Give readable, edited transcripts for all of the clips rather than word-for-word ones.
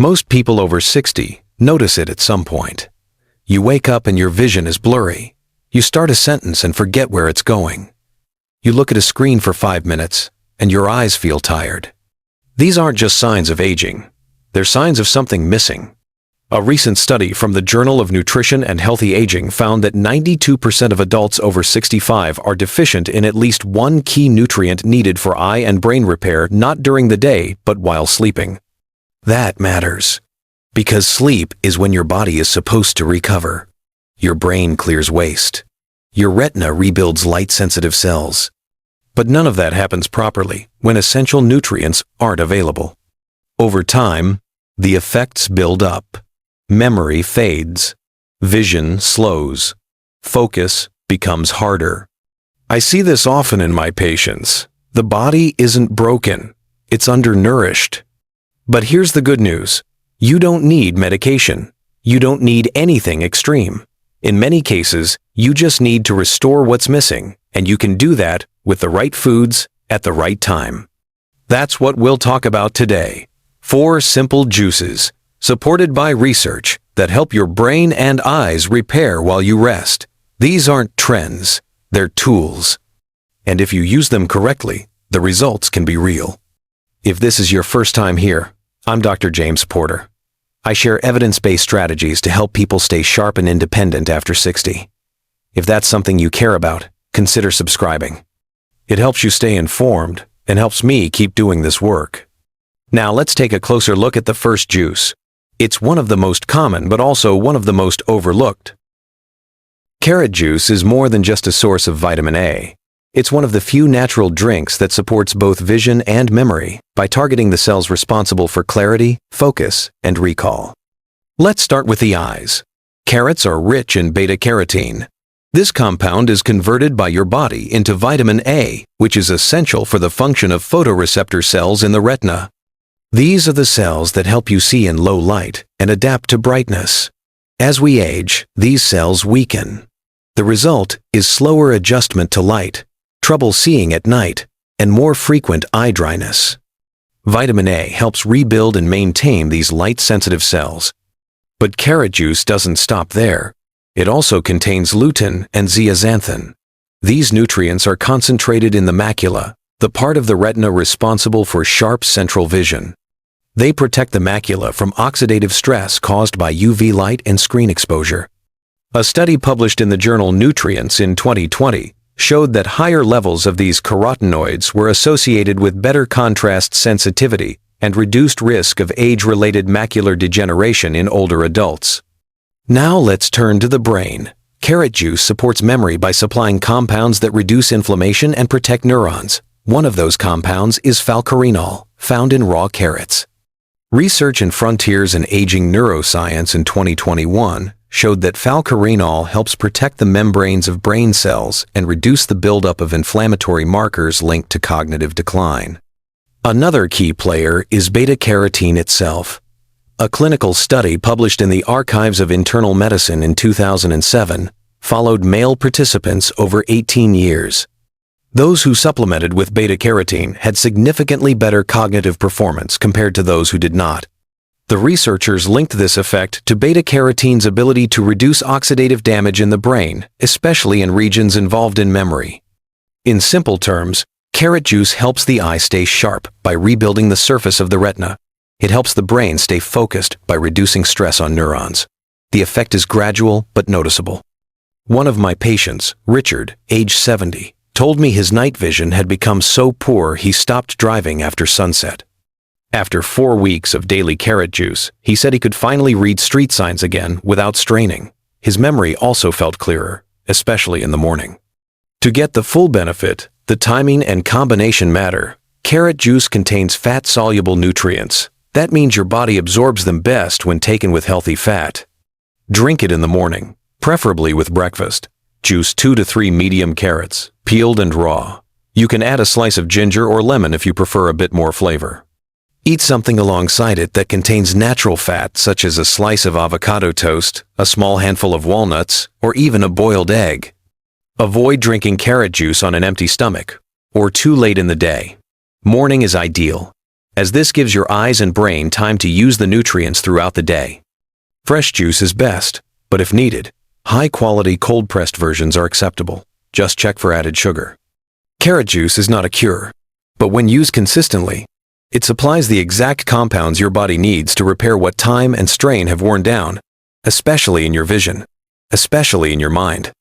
Most people over 60 notice it at some point. You wake up and your vision is blurry. You start a sentence and forget where it's going. You look at a screen for 5 minutes and your eyes feel tired. These aren't just signs of aging. They're signs of something missing. A recent study from the Journal of Nutrition and Healthy Aging found that 92% of adults over 65 are deficient in at least one key nutrient needed for eye and brain repair, not during the day, but while sleeping. That matters, because sleep is when your body is supposed to recover. Your brain clears waste. Your retina rebuilds light-sensitive cells. But none of that happens properly when essential nutrients aren't available. Over time, the effects build up. Memory fades. Vision slows. Focus becomes harder. I see this often in my patients. The body isn't broken. It's undernourished. But here's the good news. You don't need medication. You don't need anything extreme. In many cases, you just need to restore what's missing, and you can do that with the right foods at the right time. That's what we'll talk about today. 4 simple juices, supported by research, that help your brain and eyes repair while you rest. These aren't trends, they're tools. And if you use them correctly, the results can be real. If this is your first time here, I'm Dr. James Porter. I share evidence-based strategies to help people stay sharp and independent after 60. If that's something you care about, consider subscribing. It helps you stay informed and helps me keep doing this work. Now let's take a closer look at the first juice. It's one of the most common, but also one of the most overlooked. Carrot juice is more than just a source of vitamin A. It's one of the few natural drinks that supports both vision and memory by targeting the cells responsible for clarity, focus, and recall. Let's start with the eyes. Carrots are rich in beta-carotene. This compound is converted by your body into vitamin A, which is essential for the function of photoreceptor cells in the retina. These are the cells that help you see in low light and adapt to brightness. As we age, these cells weaken. The result is slower adjustment to light, trouble seeing at night, and more frequent eye dryness. Vitamin A helps rebuild and maintain these light-sensitive cells. But carrot juice doesn't stop there. It also contains lutein and zeaxanthin. These nutrients are concentrated in the macula, the part of the retina responsible for sharp central vision. They protect the macula from oxidative stress caused by UV light and screen exposure. A study published in the journal Nutrients in 2020 showed that higher levels of these carotenoids were associated with better contrast sensitivity and reduced risk of age-related macular degeneration in older adults. Now let's turn to the brain. Carrot juice supports memory by supplying compounds that reduce inflammation and protect neurons. One of those compounds is falcarinol, found in raw carrots. Research in Frontiers in Aging Neuroscience in 2021 showed that falcarinol helps protect the membranes of brain cells and reduce the buildup of inflammatory markers linked to cognitive decline. Another key player is beta-carotene itself. A clinical study published in the Archives of Internal Medicine in 2007 followed male participants over 18 years. Those who supplemented with beta-carotene had significantly better cognitive performance compared to those who did not. The researchers linked this effect to beta-carotene's ability to reduce oxidative damage in the brain, especially in regions involved in memory. In simple terms, carrot juice helps the eye stay sharp by rebuilding the surface of the retina. It helps the brain stay focused by reducing stress on neurons. The effect is gradual but noticeable. One of my patients, Richard, age 70, told me his night vision had become so poor he stopped driving after sunset. After 4 weeks of daily carrot juice, he said he could finally read street signs again without straining. His memory also felt clearer, especially in the morning. To get the full benefit, the timing and combination matter. Carrot juice contains fat-soluble nutrients. That means your body absorbs them best when taken with healthy fat. Drink it in the morning, preferably with breakfast. Juice 2 to 3 medium carrots, peeled and raw. You can add a slice of ginger or lemon if you prefer a bit more flavor. Eat something alongside it that contains natural fat, such as a slice of avocado toast, a small handful of walnuts, or even a boiled egg. Avoid drinking carrot juice on an empty stomach, or too late in the day. Morning is ideal. as this gives your eyes and brain time to use the nutrients throughout the day. Fresh juice is best, but if needed, high-quality cold-pressed versions are acceptable. Just check for added sugar. Carrot juice is not a cure, but when used consistently, it supplies the exact compounds your body needs to repair what time and strain have worn down, especially in your vision, especially in your mind.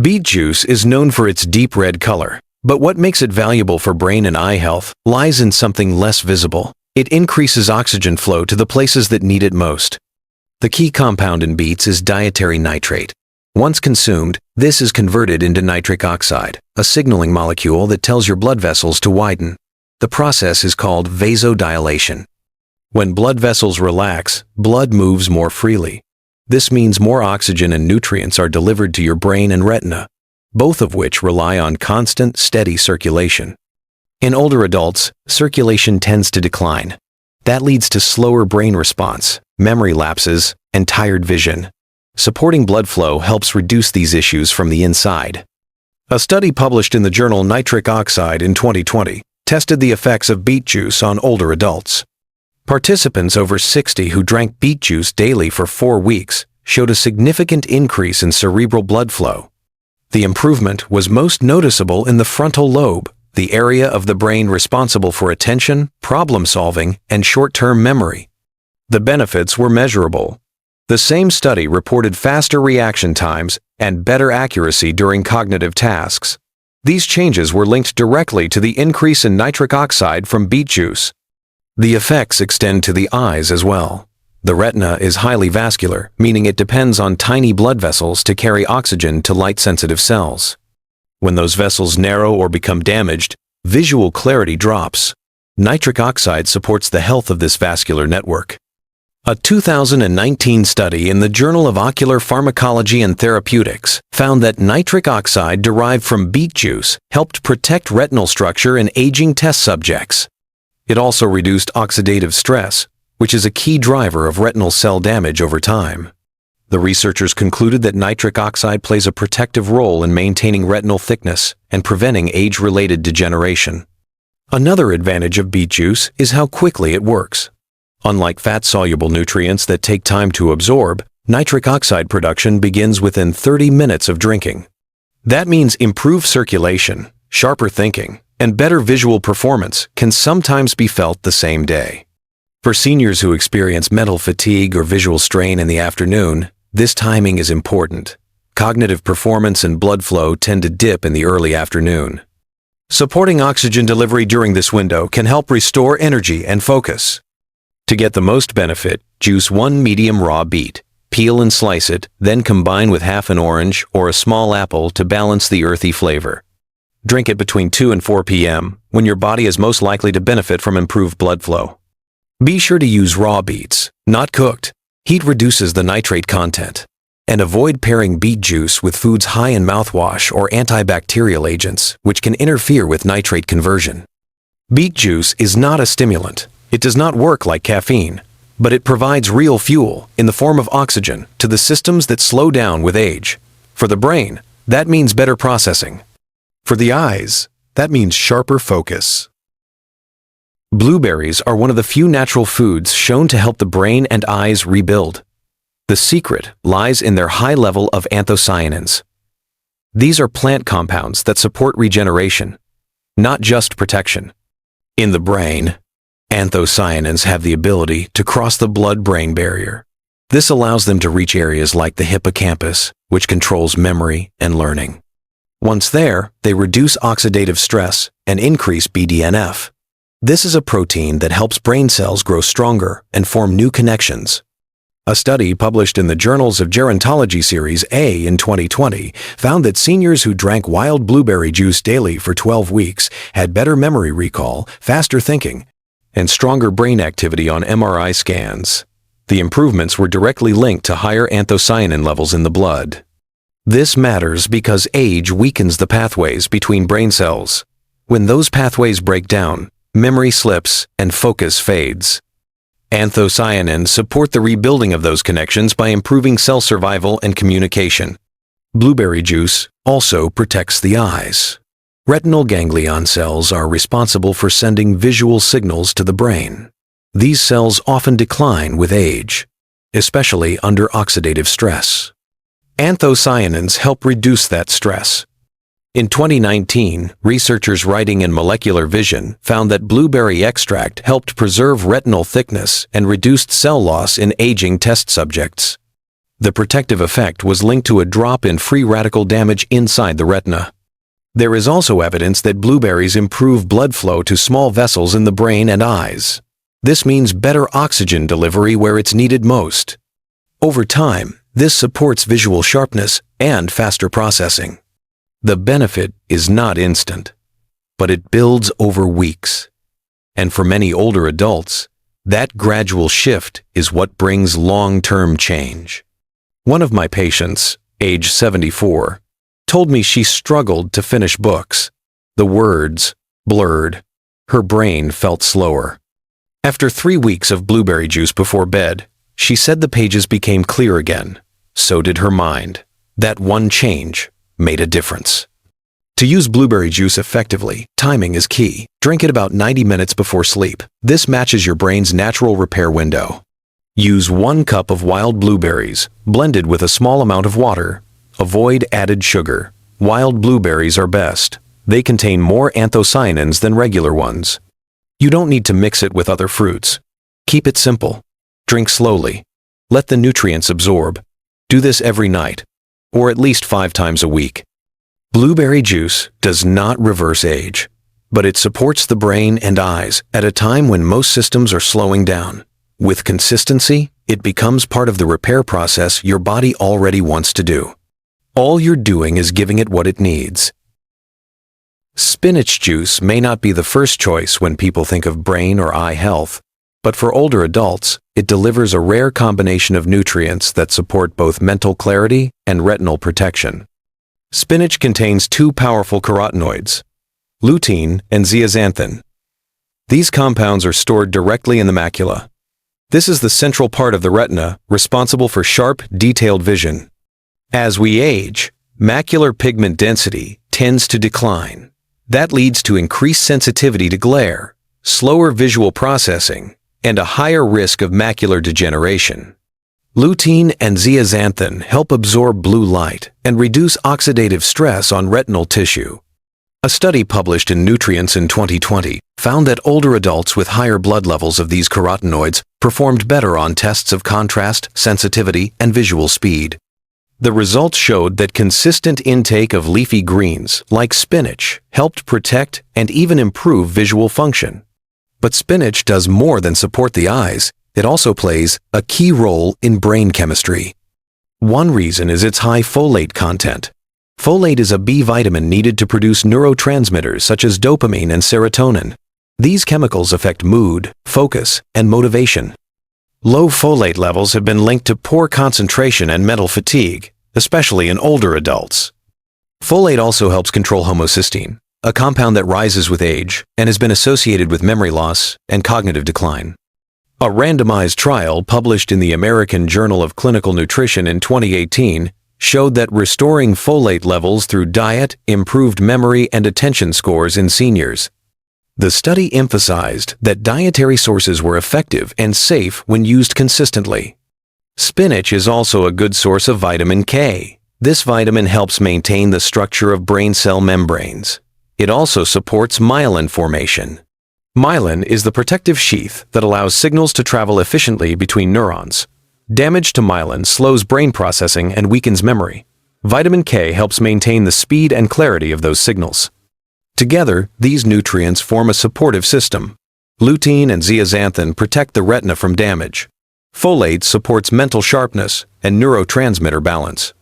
Beet juice is known for its deep red color, but what makes it valuable for brain and eye health lies in something less visible. It increases oxygen flow to the places that need it most. The key compound in beets is dietary nitrate. Once consumed, this is converted into nitric oxide, a signaling molecule that tells your blood vessels to widen. The process is called vasodilation. When blood vessels relax, blood moves more freely. This means more oxygen and nutrients are delivered to your brain and retina, both of which rely on constant, steady circulation. In older adults, circulation tends to decline. That leads to slower brain response, memory lapses, and tired vision. Supporting blood flow helps reduce these issues from the inside. A study published in the journal Nitric Oxide in 2020 tested the effects of beet juice on older adults. Participants over 60 who drank beet juice daily for 4 weeks showed a significant increase in cerebral blood flow. The improvement was most noticeable in the frontal lobe, the area of the brain responsible for attention, problem-solving, and short-term memory. The benefits were measurable. The same study reported faster reaction times and better accuracy during cognitive tasks. These changes were linked directly to the increase in nitric oxide from beet juice. The effects extend to the eyes as well. The retina is highly vascular, meaning it depends on tiny blood vessels to carry oxygen to light-sensitive cells. When those vessels narrow or become damaged, visual clarity drops. Nitric oxide supports the health of this vascular network. A 2019 study in the Journal of Ocular Pharmacology and Therapeutics found that nitric oxide derived from beet juice helped protect retinal structure in aging test subjects. It also reduced oxidative stress, which is a key driver of retinal cell damage over time. The researchers concluded that nitric oxide plays a protective role in maintaining retinal thickness and preventing age-related degeneration. Another advantage of beet juice is how quickly it works. Unlike fat-soluble nutrients that take time to absorb, nitric oxide production begins within 30 minutes of drinking. That means improved circulation, sharper thinking, and better visual performance can sometimes be felt the same day. For seniors who experience mental fatigue or visual strain in the afternoon, this timing is important. Cognitive performance and blood flow tend to dip in the early afternoon. Supporting oxygen delivery during this window can help restore energy and focus. To get the most benefit, juice 1 medium raw beet. Peel and slice it, then combine with half an orange or a small apple to balance the earthy flavor. Drink it between 2 and 4 p.m., when your body is most likely to benefit from improved blood flow. Be sure to use raw beets, not cooked. Heat reduces the nitrate content. And avoid pairing beet juice with foods high in mouthwash or antibacterial agents, which can interfere with nitrate conversion. Beet juice is not a stimulant. It does not work like caffeine, but it provides real fuel in the form of oxygen to the systems that slow down with age. For the brain, that means better processing. For the eyes, that means sharper focus. Blueberries are one of the few natural foods shown to help the brain and eyes rebuild. The secret lies in their high level of anthocyanins. These are plant compounds that support regeneration, not just protection. In the brain, anthocyanins have the ability to cross the blood-brain barrier. This allows them to reach areas like the hippocampus, which controls memory and learning. Once there, they reduce oxidative stress and increase BDNF. This is a protein that helps brain cells grow stronger and form new connections. A study published in the Journals of Gerontology Series A in 2020 found that seniors who drank wild blueberry juice daily for 12 weeks had better memory recall, faster thinking, and stronger brain activity on MRI scans. The improvements were directly linked to higher anthocyanin levels in the blood. This matters because age weakens the pathways between brain cells. When those pathways break down, memory slips and focus fades. Anthocyanins support the rebuilding of those connections by improving cell survival and communication. Blueberry juice also protects the eyes. Retinal ganglion cells are responsible for sending visual signals to the brain. These cells often decline with age, especially under oxidative stress. Anthocyanins help reduce that stress. In 2019, researchers writing in Molecular Vision found that blueberry extract helped preserve retinal thickness and reduced cell loss in aging test subjects. The protective effect was linked to a drop in free radical damage inside the retina. There is also evidence that blueberries improve blood flow to small vessels in the brain and eyes. This means better oxygen delivery where it's needed most. Over time, this supports visual sharpness and faster processing. The benefit is not instant, but it builds over weeks. And for many older adults, that gradual shift is what brings long-term change. One of my patients, age 74, told me she struggled to finish books. The words blurred. Her brain felt slower. After 3 weeks of blueberry juice before bed, she said the pages became clear again. So did her mind. That one change made a difference. To use blueberry juice effectively, timing is key. Drink it about 90 minutes before sleep. This matches your brain's natural repair window. Use 1 cup of wild blueberries, blended with a small amount of water. Avoid added sugar. Wild blueberries are best. They contain more anthocyanins than regular ones. You don't need to mix it with other fruits. Keep it simple. Drink slowly. Let the nutrients absorb. Do this every night, or at least 5 times a week. Blueberry juice does not reverse age, but it supports the brain and eyes at a time when most systems are slowing down. With consistency, it becomes part of the repair process your body already wants to do. All you're doing is giving it what it needs. Spinach juice may not be the first choice when people think of brain or eye health, but for older adults, it delivers a rare combination of nutrients that support both mental clarity and retinal protection. Spinach contains 2 powerful carotenoids, lutein and zeaxanthin. These compounds are stored directly in the macula. This is the central part of the retina responsible for sharp, detailed vision. As we age, macular pigment density tends to decline. That leads to increased sensitivity to glare, slower visual processing, and a higher risk of macular degeneration. Lutein and zeaxanthin help absorb blue light and reduce oxidative stress on retinal tissue. A study published in Nutrients in 2020 found that older adults with higher blood levels of these carotenoids performed better on tests of contrast, sensitivity, and visual speed. The results showed that consistent intake of leafy greens, like spinach, helped protect and even improve visual function. But spinach does more than support the eyes. It also plays a key role in brain chemistry. One reason is its high folate content. Folate is a B vitamin needed to produce neurotransmitters such as dopamine and serotonin. These chemicals affect mood, focus, and motivation. Low folate levels have been linked to poor concentration and mental fatigue, especially in older adults. Folate also helps control homocysteine, a compound that rises with age and has been associated with memory loss and cognitive decline. A randomized trial published in the American Journal of Clinical Nutrition in 2018 showed that restoring folate levels through diet improved memory and attention scores in seniors. The study emphasized that dietary sources were effective and safe when used consistently. Spinach is also a good source of vitamin K. This vitamin helps maintain the structure of brain cell membranes. It also supports myelin formation. Myelin is the protective sheath that allows signals to travel efficiently between neurons. Damage to myelin slows brain processing and weakens memory. Vitamin K helps maintain the speed and clarity of those signals. Together, these nutrients form a supportive system. Lutein and zeaxanthin protect the retina from damage. Folate supports mental sharpness and neurotransmitter balance.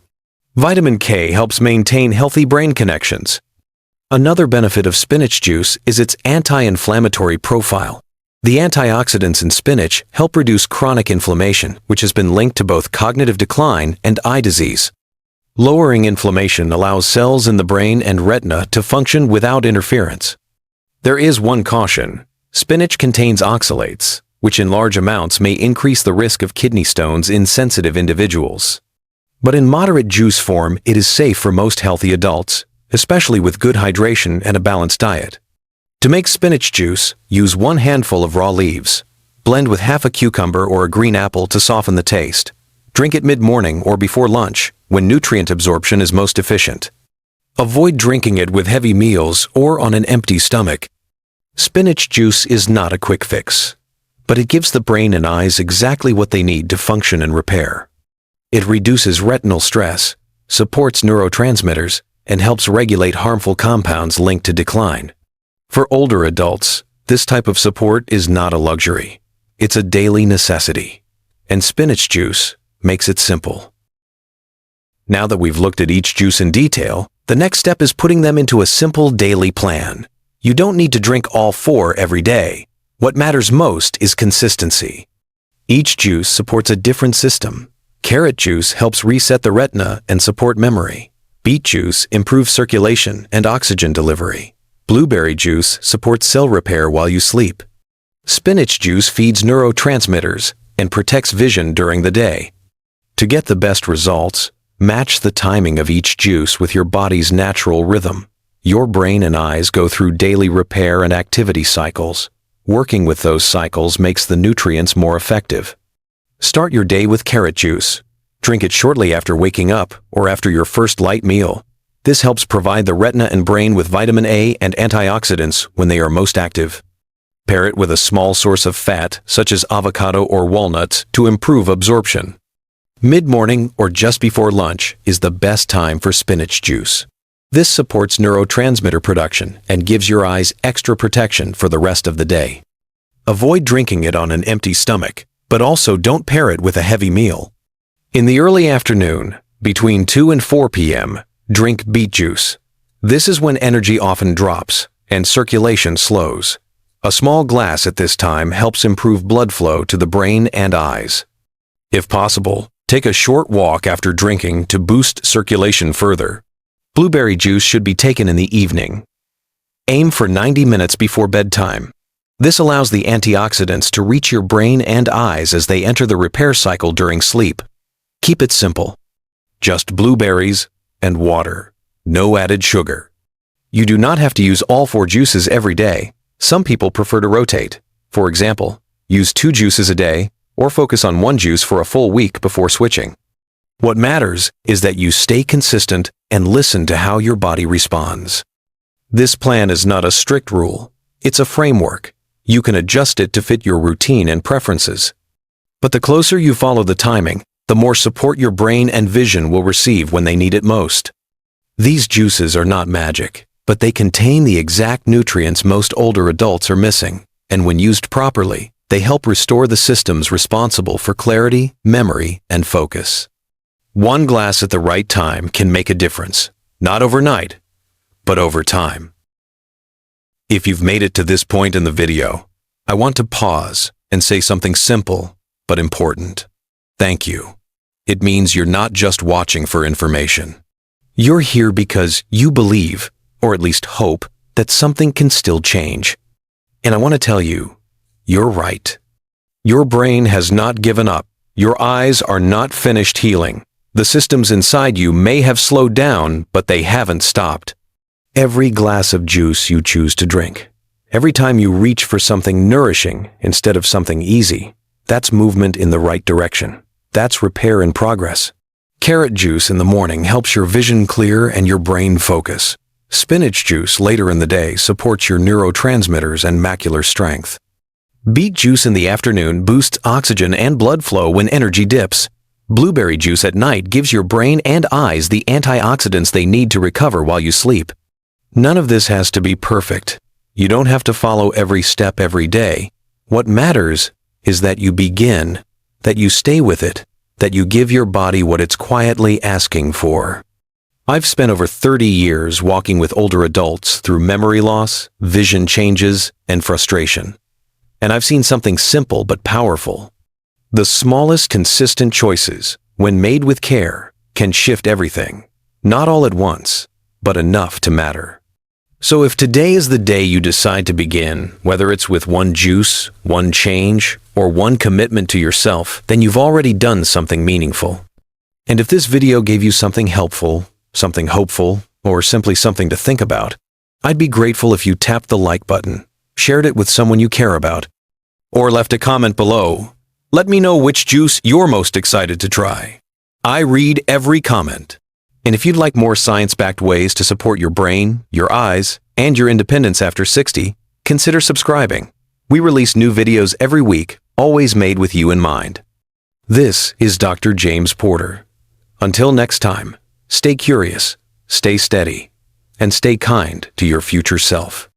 Vitamin K helps maintain healthy brain connections. Another benefit of spinach juice is its anti-inflammatory profile. The antioxidants in spinach help reduce chronic inflammation, which has been linked to both cognitive decline and eye disease. Lowering inflammation allows cells in the brain and retina to function without interference. There is one caution. Spinach contains oxalates, which in large amounts may increase the risk of kidney stones in sensitive individuals. But in moderate juice form, it is safe for most healthy adults, especially with good hydration and a balanced diet. To make spinach juice, use 1 handful of raw leaves. Blend with half a cucumber or a green apple to soften the taste. Drink it mid-morning or before lunch, when nutrient absorption is most efficient. Avoid drinking it with heavy meals or on an empty stomach. Spinach juice is not a quick fix, but it gives the brain and eyes exactly what they need to function and repair. It reduces retinal stress, supports neurotransmitters, and helps regulate harmful compounds linked to decline. For older adults, this type of support is not a luxury. It's a daily necessity. And spinach juice makes it simple. Now that we've looked at each juice in detail, the next step is putting them into a simple daily plan. You don't need to drink all 4 every day. What matters most is consistency. Each juice supports a different system. Carrot juice helps reset the retina and support memory. Beet juice improves circulation and oxygen delivery. Blueberry juice supports cell repair while you sleep. Spinach juice feeds neurotransmitters and protects vision during the day. To get the best results, match the timing of each juice with your body's natural rhythm. Your brain and eyes go through daily repair and activity cycles. Working with those cycles makes the nutrients more effective. Start your day with carrot juice. Drink it shortly after waking up or after your first light meal. This helps provide the retina and brain with vitamin A and antioxidants when they are most active. Pair it with a small source of fat, such as avocado or walnuts, to improve absorption. Mid-morning or just before lunch is the best time for spinach juice. This supports neurotransmitter production and gives your eyes extra protection for the rest of the day. Avoid drinking it on an empty stomach, but also don't pair it with a heavy meal. In the early afternoon, between 2 and 4 p.m., drink beet juice. This is when energy often drops and circulation slows. A small glass at this time helps improve blood flow to the brain and eyes. If possible, take a short walk after drinking to boost circulation further. Blueberry juice should be taken in the evening. Aim for 90 minutes before bedtime. This allows the antioxidants to reach your brain and eyes as they enter the repair cycle during sleep. Keep it simple. Just blueberries and water. No added sugar. You do not have to use all 4 juices every day. Some people prefer to rotate. For example, use 2 juices a day or focus on 1 juice for a full week before switching. What matters is that you stay consistent and listen to how your body responds. This plan is not a strict rule. It's a framework. You can adjust it to fit your routine and preferences. But the closer you follow the timing, the more support your brain and vision will receive when they need it most. These juices are not magic, but they contain the exact nutrients most older adults are missing, and when used properly, they help restore the systems responsible for clarity, memory, and focus. 1 glass at the right time can make a difference, not overnight, but over time. If you've made it to this point in the video, I want to pause and say something simple but important. Thank you. It means you're not just watching for information. You're here because you believe, or at least hope, that something can still change. And I want to tell you, you're right. Your brain has not given up. Your eyes are not finished healing. The systems inside you may have slowed down, but they haven't stopped. Every glass of juice you choose to drink, every time you reach for something nourishing instead of something easy, that's movement in the right direction. That's repair in progress. Carrot juice in the morning helps your vision clear and your brain focus. Spinach juice later in the day supports your neurotransmitters and macular strength. Beet juice in the afternoon boosts oxygen and blood flow when energy dips. Blueberry juice at night gives your brain and eyes the antioxidants they need to recover while you sleep. None of this has to be perfect. You don't have to follow every step every day. What matters is that you begin, that you stay with it, that you give your body what it's quietly asking for. I've spent over 30 years walking with older adults through memory loss, vision changes, and frustration. And I've seen something simple but powerful. The smallest consistent choices, when made with care, can shift everything. Not all at once, but enough to matter. So if today is the day you decide to begin, whether it's with 1 juice, 1 change, or 1 commitment to yourself, then you've already done something meaningful. And if this video gave you something helpful, something hopeful, or simply something to think about, I'd be grateful if you tapped the like button, shared it with someone you care about, or left a comment below. Let me know which juice you're most excited to try. I read every comment. And if you'd like more science-backed ways to support your brain, your eyes, and your independence after 60, consider subscribing. We release new videos every week, always made with you in mind. This is Dr. James Porter. Until next time, stay curious, stay steady, and stay kind to your future self.